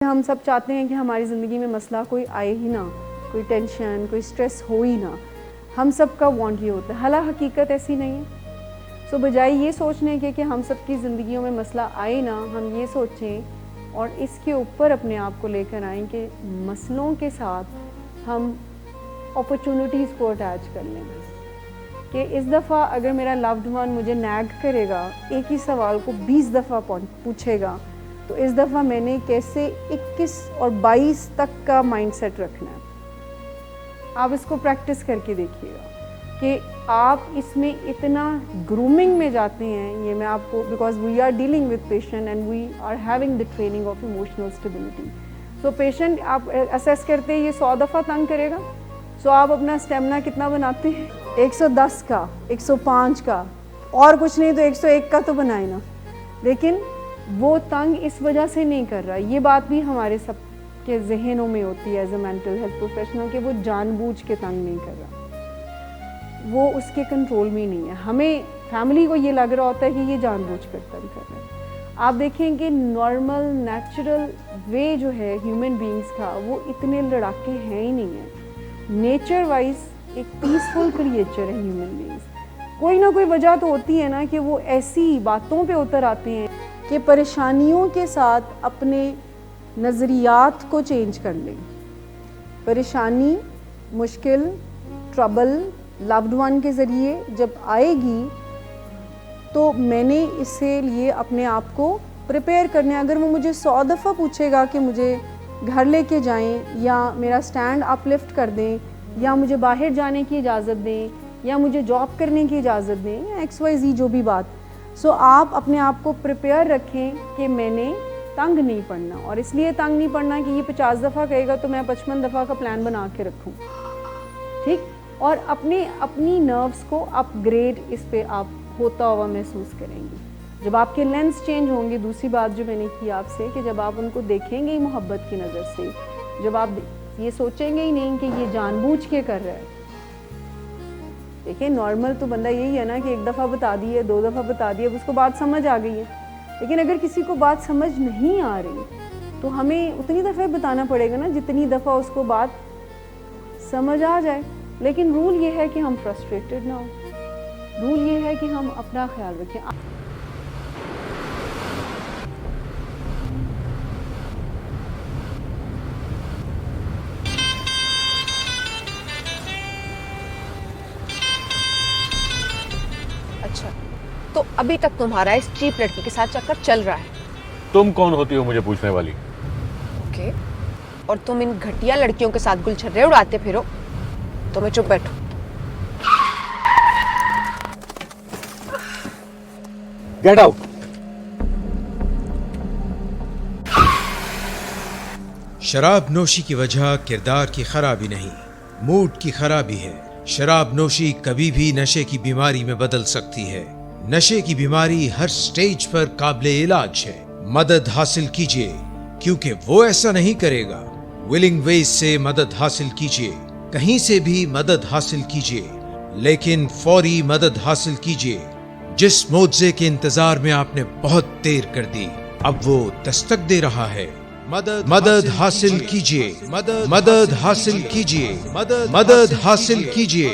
हम सब चाहते हैं कि हमारी ज़िंदगी में मसला कोई आए ही ना, कोई टेंशन, कोई स्ट्रेस हो ही ना। हम सब का वांट ये होता है, हालांकि हकीकत ऐसी नहीं है। सो बजाय ये सोचने के कि हम सब की ज़िंदगियों में मसला आए ना, हम ये सोचें और इसके ऊपर अपने आप को लेकर आएँ कि मसलों के साथ हम अपॉर्चुनिटीज़ को अटैच कर लें। कि इस दफ़ा अगर मेरा लव्ड वन मुझे नैग करेगा, एक ही सवाल को 20 दफ़ा पूछेगा, तो इस दफ़ा मैंने कैसे 21 और 22 तक का माइंडसेट रखना है। आप इसको प्रैक्टिस करके देखिएगा कि आप इसमें इतना ग्रूमिंग में जाते हैं। ये मैं आपको, because we are dealing with patient and we are having the training of emotional stability. So patient आप असेस करते हैं, ये 100 दफ़ा तंग करेगा, सो आप अपना स्टेमिना कितना बनाते हैं? 110 का, 105 का, और कुछ नहीं तो 101 का तो बनाए ना। लेकिन वो तंग इस वजह से नहीं कर रहा। ये बात भी हमारे सब के जहनों में होती है as a mental health professional, कि वो जानबूझ के तंग नहीं कर रहा, वो उसके कंट्रोल में नहीं है। हमें फैमिली को ये लग रहा होता है कि ये जानबूझ कर तंग कर रहा है। आप देखें कि नॉर्मल नेचुरल वे जो है ह्यूमन बींग्स का, वो इतने लड़ाके हैं ही नहीं है। नेचर वाइज एक पीसफुल क्रिएचर है ह्यूमन बींग्स। कोई ना कोई वजह तो होती है ना कि वो ऐसी बातों पे उतर आते हैं कि परेशानियों के साथ अपने नज़रियात को चेंज कर लें। परेशानी, मुश्किल, ट्रबल लव्ड वन के ज़रिए जब आएगी तो मैंने इससे लिए अपने आप को प्रिपेयर करने। अगर वो मुझे 100 दफ़ा पूछेगा कि मुझे घर लेके जाएं, या मेरा स्टैंड अपलिफ्ट कर दें, या मुझे बाहर जाने की इजाज़त दें, या मुझे जॉब करने की इजाज़त दें, या XYZ जो भी बात, सो आप अपने आप को प्रिपेयर रखें कि मैंने तंग नहीं पड़ना। और इसलिए तंग नहीं पड़ना कि ये 50 दफ़ा कहेगा तो मैं 55 दफ़ा का प्लान बना के रखूं, ठीक। और अपनी नर्व्स को अपग्रेड इस पे आप होता हुआ महसूस करेंगे जब आपके लेंस चेंज होंगे। दूसरी बात जो मैंने की आपसे, कि जब आप उनको देखेंगे ही मोहब्बत की नज़र से, जब आप ये सोचेंगे ही नहीं कि ये जानबूझ के कर रहा है। देखिए नॉर्मल तो बंदा यही है ना कि एक दफ़ा बता दी है, 2 दफ़ा बता दी है, उसको बात समझ आ गई है। लेकिन अगर किसी को बात समझ नहीं आ रही तो हमें उतनी दफ़ा बताना पड़ेगा ना जितनी दफ़ा उसको बात समझ आ जाए। लेकिन रूल ये है कि हम फ्रस्ट्रेटेड ना हो, रूल ये है कि हम अपना ख्याल रखें। अच्छा, तो अभी तक तुम्हारा इस चीप लड़की के साथ चक्कर चल रहा है? तुम कौन होती हो मुझे पूछने वाली? ओके, और तुम इन घटिया लड़कियों के साथ गुलछर्रे उड़ाते फिरो, तो मैं चुप बैठूं? Get out. शराब नोशी की वजह किरदार की खराबी नहीं, मूड की खराबी है। शराब नोशी कभी भी नशे की बीमारी में बदल सकती है। नशे की बीमारी हर स्टेज पर काबिले इलाज है। मदद हासिल कीजिए, क्योंकि वो ऐसा नहीं करेगा। विलिंग वेज से मदद हासिल कीजिए, कहीं से भी मदद हासिल कीजिए, लेकिन फौरी मदद हासिल कीजिए। जिस मुआवजे के इंतजार में आपने बहुत देर कर दी, अब वो दस्तक दे रहा है। मदद हासिल कीजिए, मदद हासिल कीजिए, मदद हासिल कीजिए।